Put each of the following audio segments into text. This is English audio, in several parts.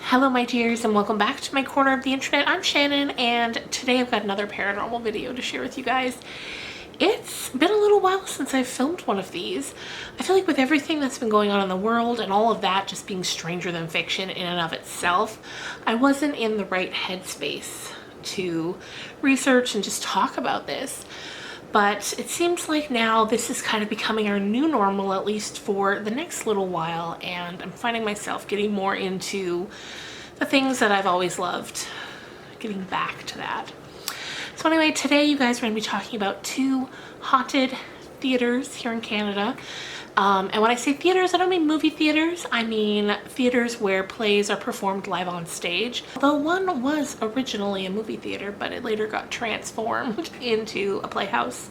Hello my dears, and welcome back to my corner of the internet. I'm Shannon, and today I've got another paranormal video to share with you guys. It's been a little while since I've filmed one of these. I feel like with everything that's been going on in the world and all of that just being stranger than fiction in and of itself, I wasn't in the right headspace to research and just talk about this. But it seems like now this is kind of becoming our new normal, at least for the next little while, and I'm finding myself getting more into the things that I've always loved, getting back to that. So anyway, today you guys are going to be talking about two haunted theaters here in Canada. And when I say theaters, I don't mean movie theaters. I mean theaters where plays are performed live on stage. Although one was originally a movie theater, but it later got transformed into a playhouse.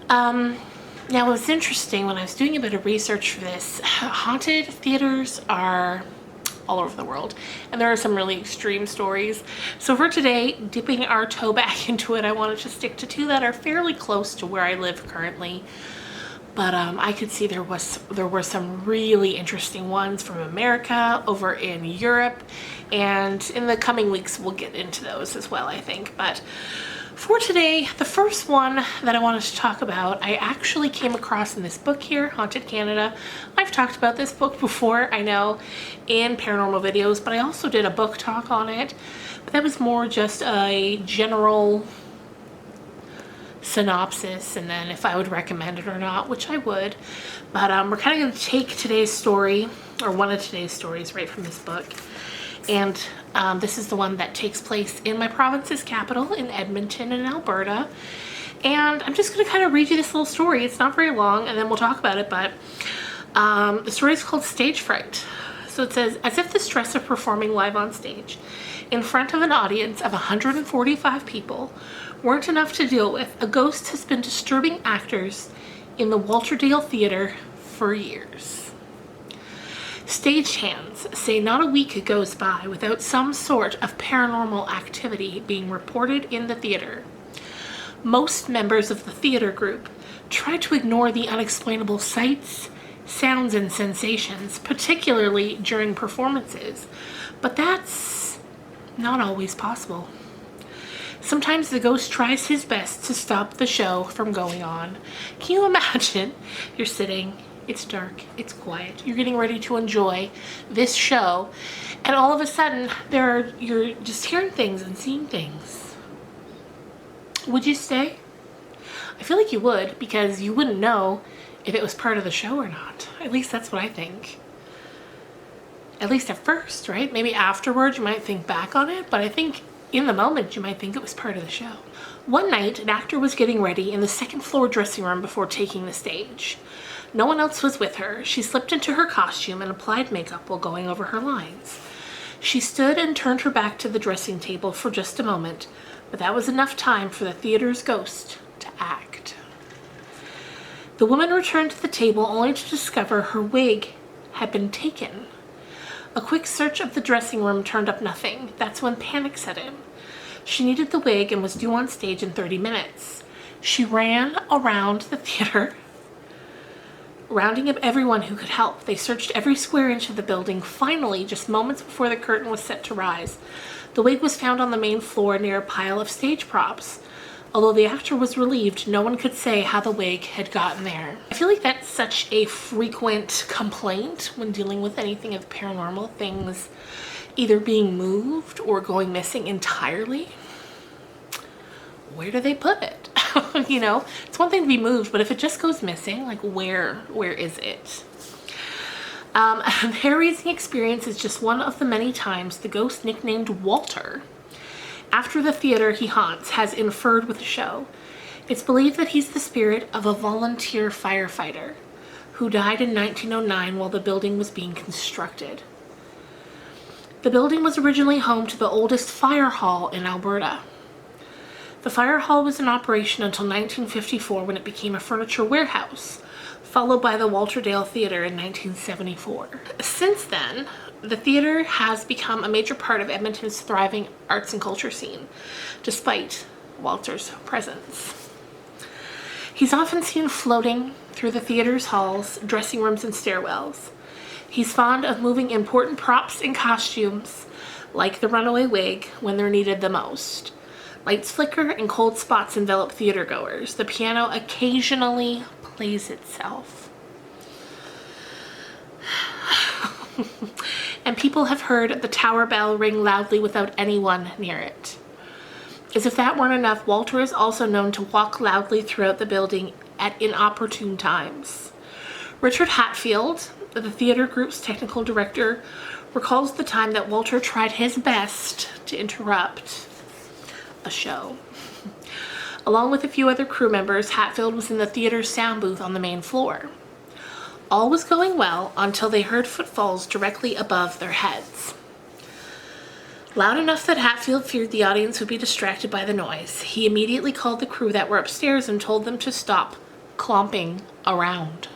Now it was interesting when I was doing a bit of research for this. Haunted theaters are all over the world, and there are some really extreme stories. So for today, dipping our toe back into it, I wanted to stick to two that are fairly close to where I live currently. But I could see there were some really interesting ones from America, over in Europe, and in the coming weeks we'll get into those as well, I think. But for today, the first one that I wanted to talk about, I actually came across in this book here, Haunted Canada. I've talked about this book before, I know, in paranormal videos, but I also did a book talk on it. But that was more just a general synopsis, and then if I would recommend it or not, which I would. But we're kind of going to take today's story, or one of today's stories, right from this book. And this is the one that takes place in my province's capital, in Edmonton in Alberta. And I'm just going to kind of read you this little story. It's not very long, and then we'll talk about it. But the story is called Stage Fright. So it says, as if the stress of performing live on stage in front of an audience of 145 people weren't enough to deal with, a ghost has been disturbing actors in the Walterdale Theatre for years. Stagehands say not a week goes by without some sort of paranormal activity being reported in the theatre. Most members of the theatre group try to ignore the unexplainable sights, sounds, and sensations, particularly during performances, but that's not always possible. Sometimes the ghost tries his best to stop the show from going on. Can you imagine? You're sitting, it's dark, it's quiet, you're getting ready to enjoy this show, and all of a sudden you're just hearing things and seeing things. Would you stay? I feel like you would, because you wouldn't know if it was part of the show or not. At least that's what I think. At least at first, right? Maybe afterwards you might think back on it, but I think in the moment you might think it was part of the show. One night, an actor was getting ready in the second floor dressing room before taking the stage. No one else was with her. She slipped into her costume and applied makeup while going over her lines. She stood and turned her back to the dressing table for just a moment, but that was enough time for the theater's ghost to act. The woman returned to the table only to discover her wig had been taken. A quick search of the dressing room turned up nothing. That's when panic set in. She needed the wig and was due on stage in 30 minutes. She ran around the theater, rounding up everyone who could help. They searched every square inch of the building. Finally, just moments before the curtain was set to rise, the wig was found on the main floor near a pile of stage props. Although the actor was relieved, no one could say how the wig had gotten there. I feel like that's such a frequent complaint when dealing with anything of paranormal, things either being moved or going missing entirely. Where do they put it? You know, it's one thing to be moved, but if it just goes missing, like where is it? A hair-raising experience is just one of the many times the ghost nicknamed Walter, after the theater he haunts, has inferred with the show. It's believed that he's the spirit of a volunteer firefighter who died in 1909 while the building was being constructed. The building was originally home to the oldest fire hall in Alberta. The fire hall was in operation until 1954 when it became a furniture warehouse, followed by the Walterdale Theatre in 1974. Since then, the theater has become a major part of Edmonton's thriving arts and culture scene, despite Walter's presence. He's often seen floating through the theater's halls, dressing rooms, and stairwells. He's fond of moving important props and costumes, like the runaway wig, when they're needed the most. Lights flicker and cold spots envelop theatergoers. The piano occasionally plays itself. And people have heard the tower bell ring loudly without anyone near it. As if that weren't enough, Walter is also known to walk loudly throughout the building at inopportune times. Richard Hatfield, the theater group's technical director, recalls the time that Walter tried his best to interrupt a show. Along with a few other crew members, Hatfield was in the theater's sound booth on the main floor. All was going well until they heard footfalls directly above their heads. Loud enough that Hatfield feared the audience would be distracted by the noise, he immediately called the crew that were upstairs and told them to stop clomping around.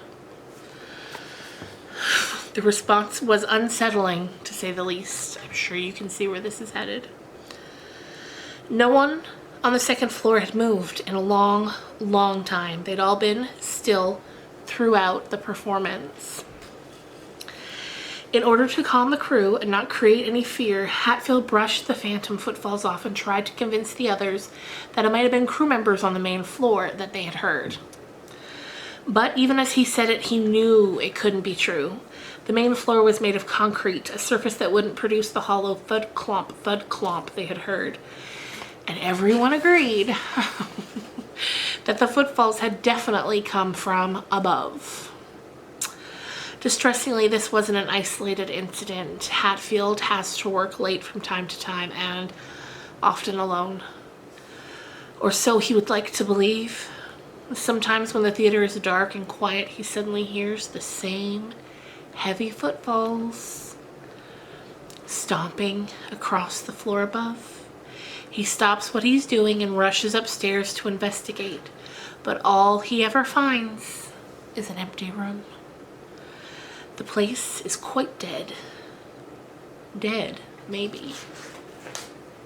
The response was unsettling, to say the least. I'm sure you can see where this is headed. No one on the second floor had moved in a long, long time. They'd all been still throughout the performance. In order to calm the crew and not create any fear, Hatfield brushed the phantom footfalls off and tried to convince the others that it might have been crew members on the main floor that they had heard. But even as he said it, he knew it couldn't be true. The main floor was made of concrete, a surface that wouldn't produce the hollow thud clomp they had heard. And everyone agreed that the footfalls had definitely come from above. Distressingly, this wasn't an isolated incident. Hatfield has to work late from time to time and often alone. Or so he would like to believe. Sometimes when the theater is dark and quiet, he suddenly hears the same heavy footfalls stomping across the floor above. He stops what he's doing and rushes upstairs to investigate, but all he ever finds is an empty room. The place is quite dead. Dead, maybe,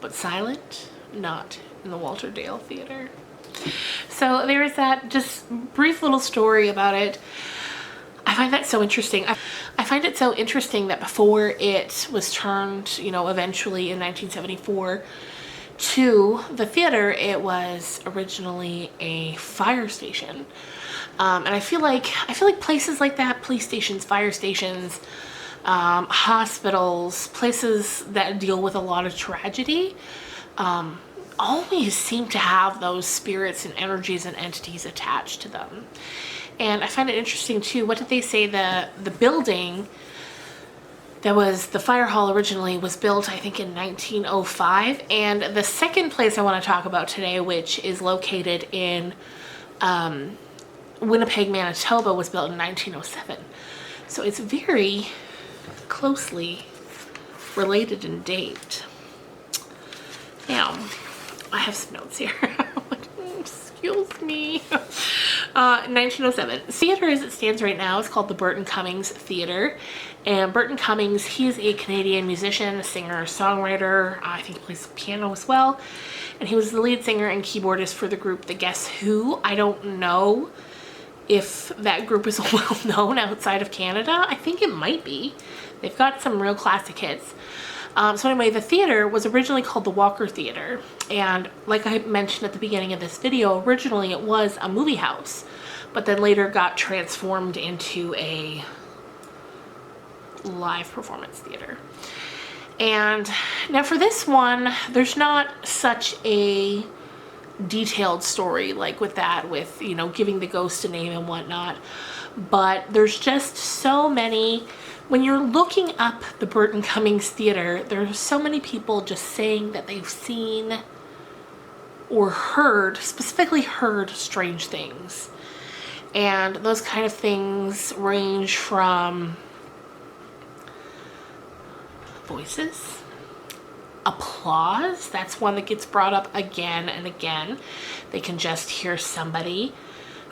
but silent, not in the Walter Dale Theater. So there is that just brief little story about it. I find that so interesting. I find it so interesting that before it was turned, eventually in 1974 to the theater, it was originally a fire station. And I feel like places like that, police stations, fire stations, hospitals, places that deal with a lot of tragedy, always seem to have those spirits and energies and entities attached to them. And I find it interesting too, what did they say, the building that was the fire hall originally was built, I think, in 1905. And the second place I want to talk about today, which is located in Winnipeg, Manitoba, was built in 1907. So it's very closely related in date. Now, I have some notes here. Excuse me. 1907. Theater as it stands right now is called the Burton Cummings Theater. And Burton Cummings, he is a Canadian musician, singer, songwriter. I think he plays piano as well. And he was the lead singer and keyboardist for the group The Guess Who. I don't know if that group is well known outside of Canada. I think it might be. They've got some real classic hits. So anyway, the theater was originally called the Walker Theater, and like I mentioned at the beginning of this video, originally it was a movie house, but then later got transformed into a live performance theater. And now for this one, there's not such a detailed story like with giving the ghost a name and whatnot, but there's just so many. When you're looking up the Burton Cummings Theater, there's so many people just saying that they've seen or specifically heard strange things. And those kind of things range from voices, applause, that's one that gets brought up again and again. They can just hear somebody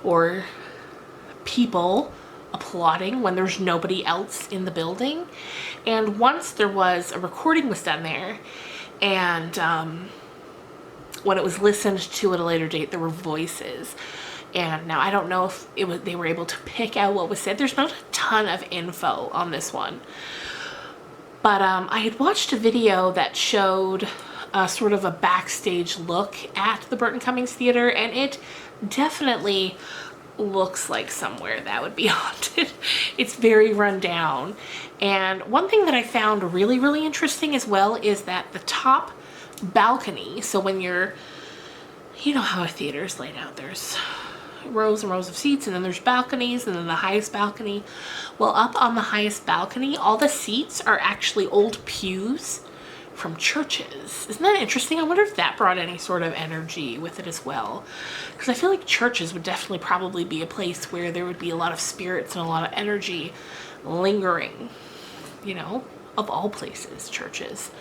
or people applauding when there's nobody else in the building. And once there was a recording was done there, and when it was listened to at a later date, there were voices. And now I don't know if they were able to pick out what was said. There's not a ton of info on this one. But I had watched a video that showed sort of a backstage look at the Burton Cummings Theater, and it definitely looks like somewhere that would be haunted. It's very run down. And one thing that I found really, really interesting as well is that the top balcony, so when you know how a theater is laid out, there's rows and rows of seats, and then there's balconies, and then the highest balcony. Well, up on the highest balcony, all the seats are actually old pews from churches. Isn't that interesting? I wonder if that brought any sort of energy with it as well. Because I feel like churches would definitely probably be a place where there would be a lot of spirits and a lot of energy lingering, you know, of all places, churches.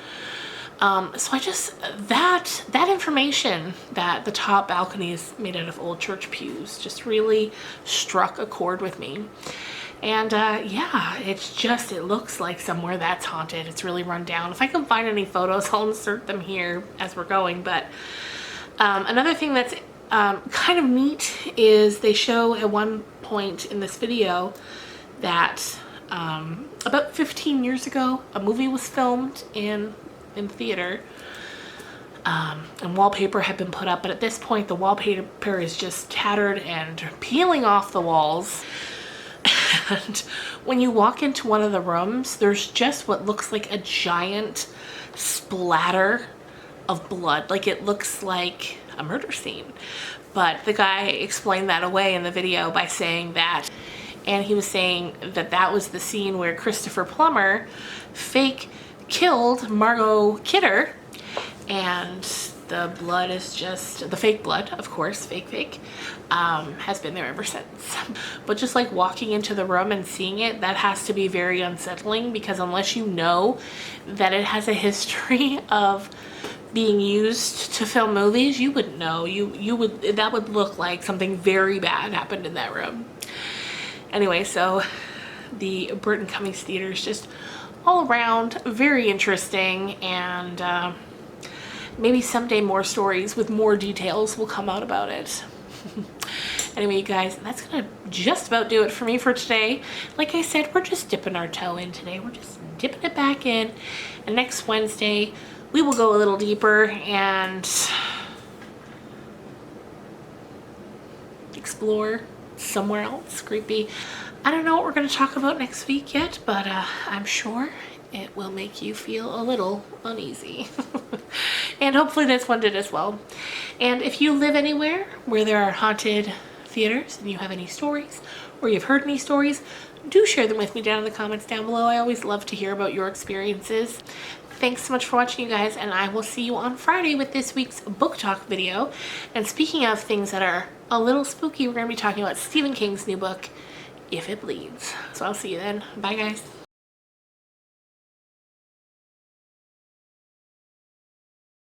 So I just, that information that the top balcony is made out of old church pews just really struck a chord with me. And yeah, it looks like somewhere that's haunted. It's really run down. If I can find any photos, I'll insert them here as we're going. But another thing that's kind of neat is they show at one point in this video that about 15 years ago, a movie was filmed in theater, and wallpaper had been put up, but at this point the wallpaper is just tattered and peeling off the walls. And when you walk into one of the rooms, there's just what looks like a giant splatter of blood. Like, it looks like a murder scene. But the guy explained that away in the video by saying that, and he was saying that that was the scene where Christopher Plummer fake killed Margot Kidder, and the blood is just, the fake blood, of course, fake, has been there ever since. But just like walking into the room and seeing it, that has to be very unsettling, because unless you know that it has a history of being used to film movies, you wouldn't know. That would look like something very bad happened in that room. Anyway, so the Burton Cummings Theater is just all around very interesting, and maybe someday more stories with more details will come out about it. Anyway, you guys, that's gonna just about do it for me for today. Like I said, we're just dipping our toe in today. We're just dipping it back in, and next Wednesday we will go a little deeper and explore somewhere else creepy. I don't know what we're going to talk about next week yet, but I'm sure it will make you feel a little uneasy. And hopefully this one did as well. And if you live anywhere where there are haunted theaters and you have any stories, or you've heard any stories, do share them with me down in the comments down below. I always love to hear about your experiences. Thanks so much for watching, you guys, and I will see you on Friday with this week's book talk video. And speaking of things that are a little spooky, we're going to be talking about Stephen King's new book, If It Bleeds. So I'll see you then. Bye, guys.